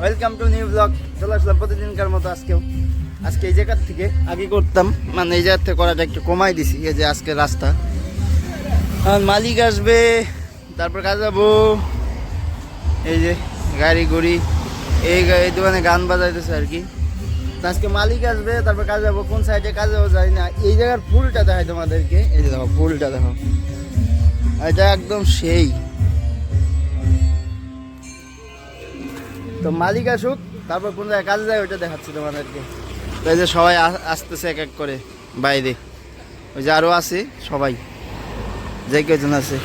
Welcome to new blog. চলে আসলাম প্রতিদিনকার মতো আজকে এই জায়গার থেকে আগে করতাম, মানে এই জায়গার থেকে করাটা একটু কমাই দিছি। এই যে আজকে রাস্তা, মালিক আসবে, তারপর কাজ যাবো। এই যে গাড়ি গুড়ি এই দোকানে গান বাজাইতেছে আর কি। আজকে মালিক আসবে, তারপর কাজ যাবো। কোন সাইডে কাজ যাবো জানি না। এই জায়গার ফুলটা দেখাই তোমাদেরকে। এই যে দেখো ফুলটা দেখো, এটা একদম সেই। তো মালিক আসুক, তারপর কোন জায়গায় কাজে যায় ওইটা দেখাচ্ছি তোমাদেরকে। তো এই যে সবাই আসতেছে এক এক করে বাইরে। ওই যে আরও আছে সবাই, যে কজন আছে।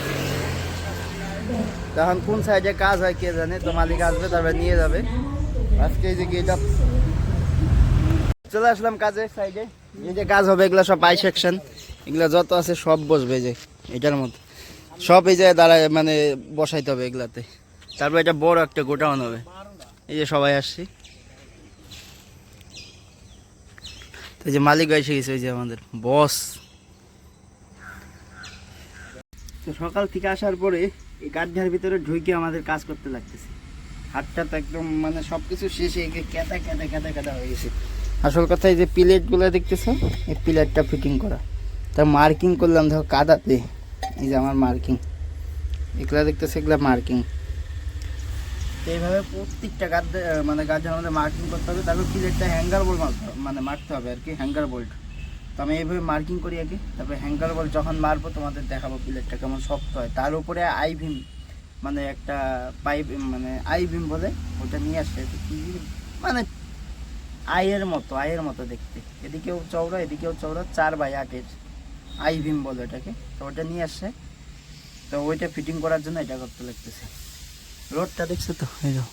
তখন কোন সাইডে কাজ হয় কে জানে। তো মালিক আসবে, তারপর নিয়ে যাবে। আজকে এই যে গেট আপ চলে আসলাম কাজে সাইডে। এই যে কাজ হবে, এগুলো সব আই সেকশন, এগুলো যত আছে সব বসবে। যে এটার মধ্যে সব এই জায়গায় দাঁড়ায়, মানে বসাইতে হবে এগুলাতে। তারপর এটা বড় একটা গোটাউন হবে। এই যে সবাই আসছি। এই যে মালিক এসে গেছে, ওই যে আমাদের বস। তো সকাল থেকে আসার পরে এই গাড্ডার ভিতরে ঢুকে আমাদের কাজ করতে লাগতেছে। হাতটা তো একদম মানে সবকিছু শেষে কেদা কেদা কেদা কেদা হয়ে গেছে। আসল কথা এই যে প্লেটগুলো দেখতেছো, এই প্লেটটা ফিটিং করা। তার মার্কিং করলাম দেখো কাদাতে। এই যে আমার মার্কিং, এগুলা দেখতেছে, এগুলা মার্কিং। এইভাবে প্রত্যেকটা গাছের আমাদের মার্কিং করতে হবে। তারপর প্লেটটা হ্যাঙ্গার বোল্ট মারতে হবে আর কি, হ্যাঙ্গার বোল্ট। তো আমি এইভাবে মার্কিং করি আগে, তারপরে হ্যাঙ্গার বোল্ট যখন মারবো তোমাদের দেখাবো প্লেটটা কেমন শক্ত হয়। তার উপরে আই ভীম, মানে একটা পাইপ, মানে আই ভীম বলে ওটা নিয়ে আসছে। মানে আয়ের মতো দেখতে, এদিকেও চওড়া এদিকেও চওড়া, 4x8 আই ভীম বলে ওটাকে। তো ওটা নিয়ে আসছে, তো ওইটা ফিটিং করার জন্য এটা করতে লাগতেছে। রোডটা দেখছো তো, এই যাও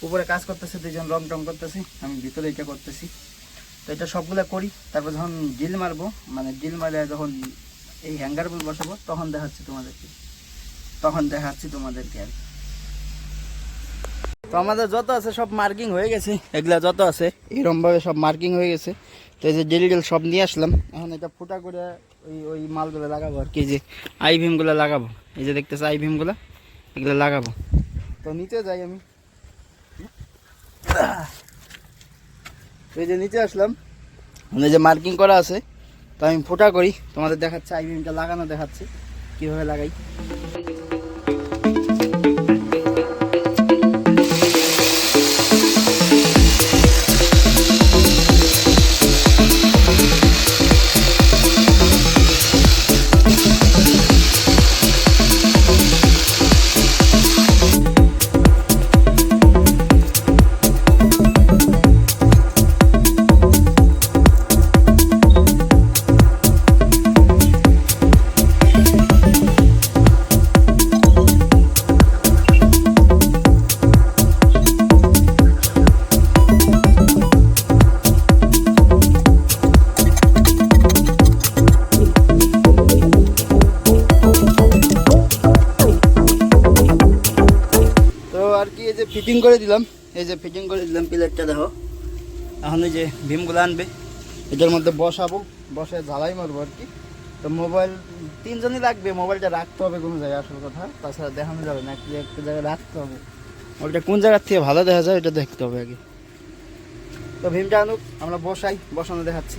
উপরে কাজ করতেছে, দুজন রং টং করতেছে, আমি ভিতরে এটা করতেছি। তো এটা সবগুলো করি, তারপর যখন ড্রিল মারবো, মানে ড্রিল মারে যখন এই হ্যাঙ্গার বল বসাবো, তখন দেখাচ্ছি তোমাদেরকে আর। তো আমাদের যত আছে সব মার্কিং হয়ে গেছে, এগুলা যত আছে এরকমভাবে সব মার্কিং হয়ে গেছে। তো এই যে ডেল সব নিয়ে আসলাম। এখন এটা ফুটা করে ওই মালগুলো লাগাবো আর কি, যে আই ভীমগুলো লাগাবো। এই যে দেখতেছে আই ভীমগুলো, এগুলো লাগাবো। তো নিচে যাই আমি, এই যে নিচে আসলাম, মানে যে মার্কিং করা আছে। তো আমি ফোটা করি, তোমাদের দেখাচ্ছি আই ভীমটা লাগানো, দেখাচ্ছি কীভাবে লাগাই। ফিটিং করে দিলাম, এই যে ফিটিং করে দিলাম প্লেটটা দেখো। এখন এই যে ভীমগুলো আনবে, এটার মধ্যে বসাবো, বসে ঝালাই মারবো আর কি। তো মোবাইল 3 জনই লাগবে, মোবাইলটা রাখতে হবে কোনো জায়গায়, আসল কথা। তাছাড়া দেখানো যাবে না, একটা জায়গায় রাখতে হবে। ওইটা কোন জায়গার থেকে ভালো দেখা যায় এটা দেখতে হবে আগে। তো ভীমটা আনুক, আমরা বসাই, বসানো দেখাচ্ছি।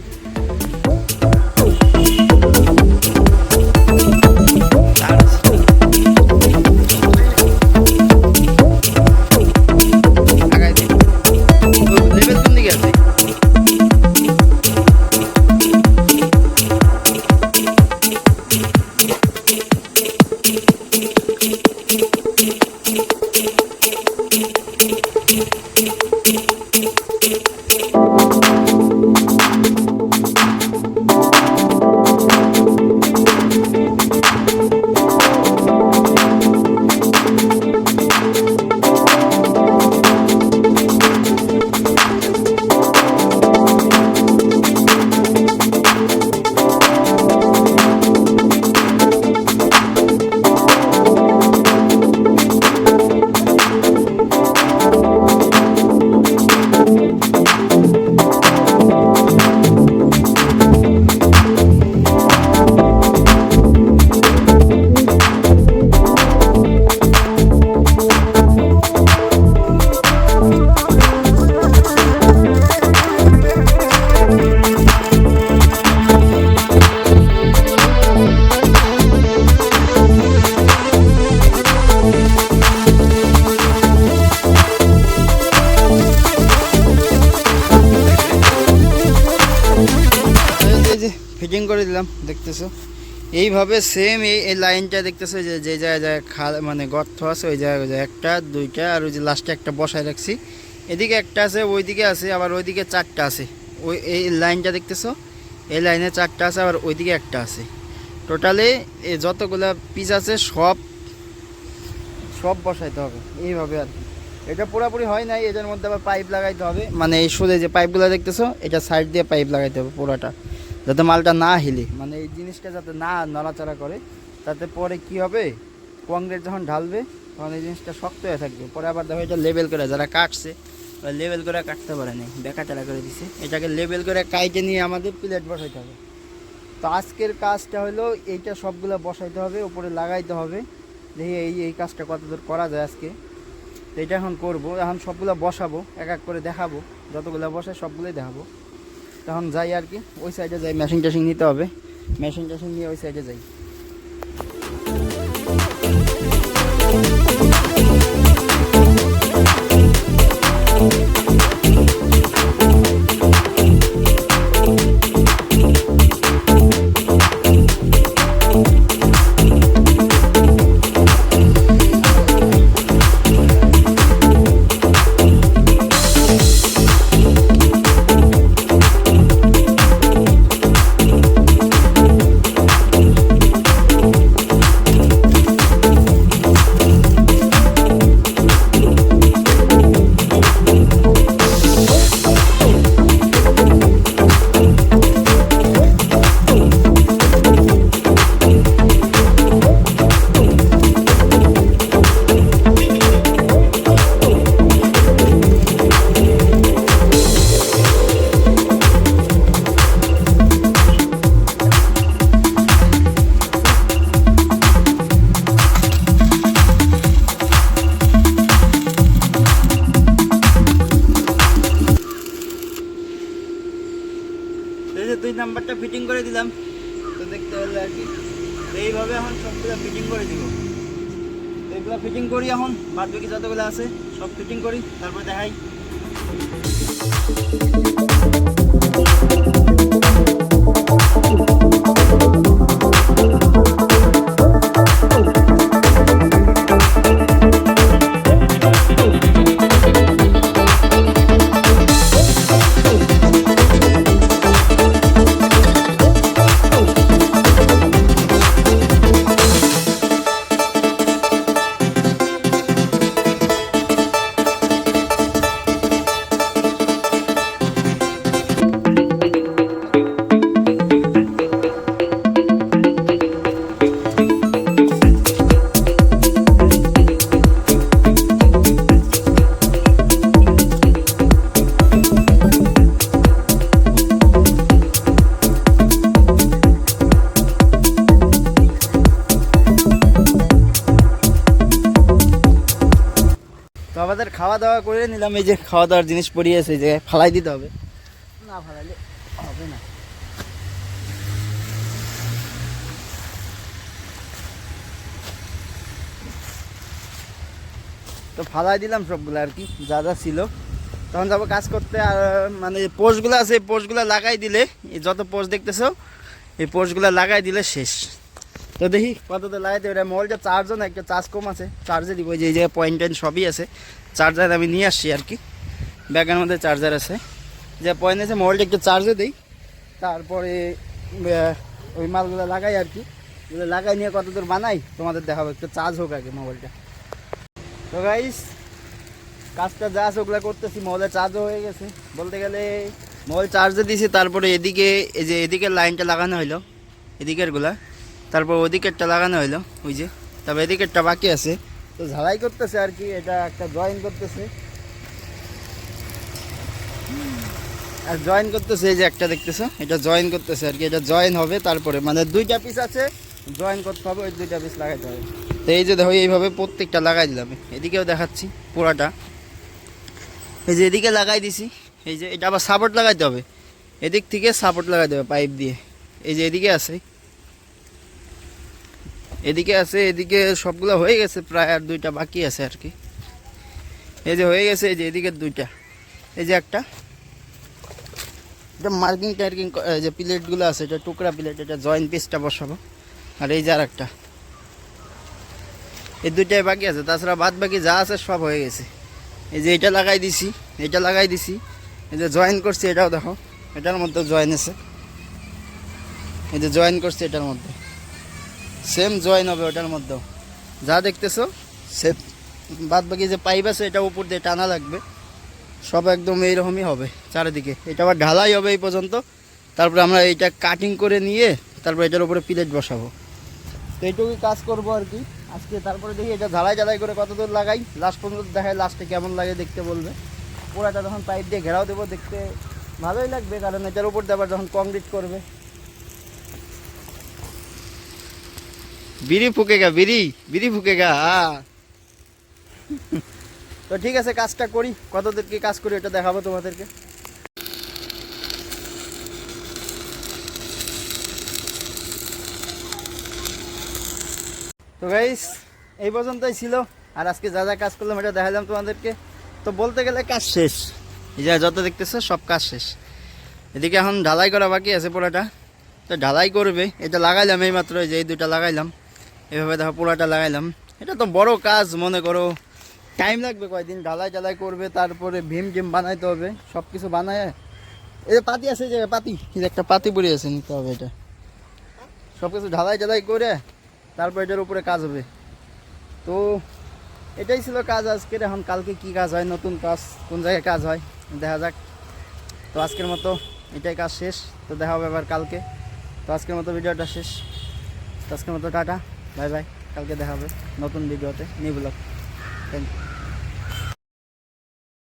ফিটিং করে দিলাম দেখতেছো। এইভাবে সেম এই লাইনটা দেখতেছো যে যে জায়গায় মানে গর্ত আছে ওই জায়গায় একটা দুইটা আর ওই যে লাস্টে একটা বসায় রাখছি। এদিকে একটা আছে, ওইদিকে আছে, আবার ওইদিকে চারটা আছে। ওই এই লাইনটা দেখতেছো, এই লাইনে চারটা আছে, আবার ওইদিকে একটা আছে। টোটালি এই যতগুলা পিস আছে সব সব বসাইতে হবে এইভাবে আর কি। এটা পুরোপুরি হয় নাই, এটার মধ্যে আবার পাইপ লাগাইতে হবে। মানে এই সোজা যে পাইপগুলো দেখতেছো এটা সাইড দিয়ে পাইপ লাগাইতে হবে পুরোটা, যাতে মালটা না হিলে, মানে এই জিনিসটা যাতে না নড়াচড়া করে। তাতে পরে কি হবে, কংক্রিট যখন ঢালবে তখন এই জিনিসটা শক্ত হয়ে থাকবে। পরে আবার দেখো এটা লেবেল করে যারা কাটছে লেবেল করে কাটতে পারে নাই, বেকাটারা করে দিছে। এটাকে লেবেল করে কাইটে নিয়ে আমাদের প্লেট বসাইতে হবে। তো আজকের কাজটা হলো এইটা সবগুলো বসাইতে হবে, উপরে লাগাইতে হবে। দেখি এই কাজটা কতদূর করা যায় আজকে। তো এটা এখন করবো, এখন সবগুলো বসাবো, এক এক করে দেখাবো, যতগুলো বসে সবগুলোই দেখাবো। তখন যাই আর কি, ওই সাইডে যাই, মেশিন টেশিন নিতে হবে, মেশিন টেশিন নিয়ে ওই সাইডে যাই। দুই নাম্বারটা ফিটিং করে দিলাম, তো দেখতে পারলে আর কি। এইভাবে এখন সবগুলো ফিটিং করে দিব। এইগুলো ফিটিং করি, এখন বাদ বাকি যতগুলো আছে সব ফিটিং করি, তারপর দেখাই। তো আমাদের খাওয়া দাওয়া করে নিলাম, এই যে খাওয়া দাওয়ার জিনিস পড়িয়েছে, এই জায়গায় ফালাই দিতে হবে, না ফালাইলে হবে না। তো ফালাই দিলাম সবগুলো আর কি, যা যা ছিল। তখন যাবো কাজ করতে। আর মানে পোস্টগুলো আছে, এই পোস্টগুলো লাগাই দিলে, এই যত পোস্ট দেখতেছো এই পোস্টগুলো লাগাই দিলে শেষ। তো দেখি কতটা লাগাইতে পারে। মোবাইলটা চার্জও না, একটা চার্জ কম আছে, চার্জে দিব। যে এই জায়গায় পয়েন্ট টয়েন্ট সবই আছে, চার্জার আমি নিয়ে আসছি আর কি, ব্যাগের মধ্যে চার্জার আছে। যে পয়েন্ট আছে মোবাইলটা একটু চার্জে দিই, তারপরে ওই মালগুলো লাগাই আর কি। এগুলো লাগাই নিয়ে কতদূর বানাই তোমাদের দেখাবো, একটু চার্জ হোক আগে মোবাইলটা। তো গাইস কাজটা যা আছে ওগুলো করতেছি, মোবাইলে চার্জও হয়ে গেছে বলতে গেলে। মোবাইল চার্জে দিয়েছি, তারপরে এদিকে এই যে এদিকের লাইনটা লাগানো হইলো, এদিকেরগুলা, তারপর ওদিকেরটা লাগানো হইলো ওই যে, তারপর এদিকেরটা বাকি আছে। তো ঝালাই করতেছে আর কি, এটা একটা জয়েন করতেছে, আর জয়েন করতেছে। এই যে একটা দেখতেছো, এটা জয়েন করতেছে আর কি, এটা জয়েন হবে। তারপরে মানে দুইটা পিস আছে, জয়েন করতে হবে, ওই দুইটা পিস লাগাইতে হবে। তো এই যে দেখো এইভাবে প্রত্যেকটা লাগাই দিলাম। এদিকেও দেখাচ্ছি পুরাটা, এই যে এদিকে লাগাই দিছি। এই যে এটা আবার সাপোর্ট লাগাইতে হবে, এদিক থেকে সাপোর্ট লাগাইতে হবে পাইপ দিয়ে। এই যে এদিকে আছে, এদিকে আছে, এদিকে সবগুলো হয়ে গেছে প্রায়, আর দুইটা বাকি আছে আর কি। এই যে হয়ে গেছে, এই যে এদিকে দুইটা, এই যে একটা, এটা মার্কিং টার্কিং যে প্লেটগুলো আছে, এটা টুকরা প্লেট, এটা জয়েন্ট পিসটা বসাবো। আর এই যে আর একটা, এই দুইটাই বাকি আছে, তাছাড়া বাদ বাকি যা আছে সব হয়ে গেছে। এই যে এটা লাগাই দিছি, এটা লাগাই দিছি, এই যে জয়েন করছি এটাও দেখো, এটার মধ্যে জয়েন আছে, এই যে জয়েন করছি এটার মধ্যে, সেম জয়েন হবে ওটার মধ্যেও, যা দেখতেছো সেম। বাদ বাকি যে পাইপ আছে এটা উপর দিয়ে টানা লাগবে, সব একদম এইরকমই হবে চারিদিকে। এটা আবার ঢালাই হবে এই পর্যন্ত, তারপরে আমরা এইটা কাটিং করে নিয়ে তারপর এটার উপরে প্লেট বসাবো। তো এইটুকুই কাজ করবো আর কি আজকে। তারপরে দেখি এটা ঝালাই করে কত দূর লাগাই, লাস্ট পর্যন্ত দেখাই, লাস্টে কেমন লাগে দেখতে বলবে। পুরাটা যখন পাইপ দিয়ে ঘেরাও দেবো দেখতে ভালোই লাগবে, কারণ এটার উপর দিয়ে আবার যখন কংক্রিট করবে। বিড়ি ফুকেগা, বিড়ি ফুকেগা। তো ঠিক আছে, কাজটা করি, কতদূর কি কাজ করি এটা দেখাবো তোমাদেরকে। তো গাইস এই পর্যন্তই ছিল, আর আজকে যা যা কাজ করলাম এটা দেখালাম তোমাদেরকে। তো বলতে গেলে কাজ শেষ, এই যে যত দেখতেছো সব কাজ শেষ। এদিকে এখন ঢালাই করা বাকি আছে পুরাটা, তো ঢালাই করবে। এটা লাগাইলাম এই মাত্র, এই যে এই দুইটা লাগাইলাম, এভাবে দেখো পুরাটা লাগাইলাম। এটা তো বড় কাজ, মনে করো টাইম লাগবে কয়েকদিন, ঢালাই টালাই করবে, তারপরে ভীম টিম বানাইতে হবে, সব কিছু বানায়। এই যে পাতি আছে, যে পাতি, এই যে একটা পাতি পড়ে আছে, নিতে হবে এটা, সব কিছু ঢালাই টালাই করে তারপর এটার উপরে কাজ হবে। তো এটাই ছিল কাজ আজকের। এখন কালকে কি কাজ হয়, নতুন কাজ কোন জায়গায় কাজ হয় দেখা যাক। তো আজকের মতো এটাই কাজ শেষ, তো দেখা হবে আবার কালকে। তো আজকের মতো ভিডিওটা শেষ, তো আজকের মতো টাটা, বাই বাই, কালকে দেখা হবে নতুন ভিডিওতে, নিউ ব্লগ। Thank you.